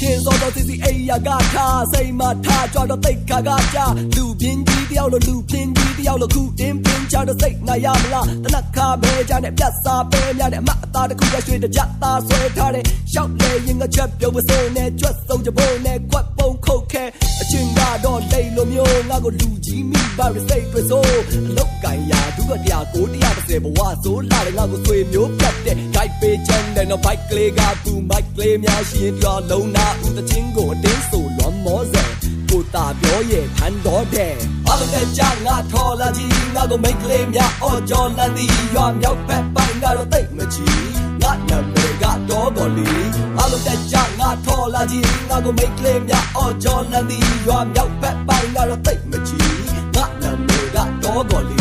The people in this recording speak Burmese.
ခင်စောတော်စီစီအေးရကထားစိတ်မထားကြတော့တိတ်ခါကကြလူပြင်းကြီးတယောက်လို့လူပြင်းကြီးတယောက်လို့ခုတင်းပြင်းကြတော့စိတ်ငါရမလားတနက်ခါပဲကြနဲ့ပြတ်စားပဲများနဲ့အမအသားတစ်ခုရရွှေတကြသားဆွဲထားတဲ့ရှောက်လေရင်ငါချက်ပြုံးမစိုးနဲ့ကြွက်စုံကြပုံနဲ့ကွက်ပုံခုတ်ခဲအချင်းကတော့လိတ်လိုမျိုးငါကိုလူကြီးမိပါရစိတ်တွေစိုးအလောက်ကင်ရာဒုကတရားကို130ဘဝစိုးလာတယ်ငါကိုဆွေမျိုးပြတ်တဲ့ guide page နဲ့တော့ bike ကလေးကသူမိုက်ကလေးများရှိရင်ပြောလုံးနာဦးတချင်းကိုအတင်းဆိုလွန်မောစံကိုတာပြောရဲ့ဟန်တော်တဲ့အလုံးတဲ့ကြငါထော်လာကြီးငါကိုမိတ်ကလေးများအော်ကြော်လန်သည်ရွာမြောက်ဘက်ပိုင်းကတော့တိတ်မချီငါနာမည်ကတော့တော်လီအလုံးတဲ့ကြငါထော်လာကြီးငါကိုမိတ်ကလေးများအော်ကြော်လန်သည်ရွာမြောက်ဘက်ပိုင်းကတော့တိတ်မချီငါနာမည်ကတော့တော်လီ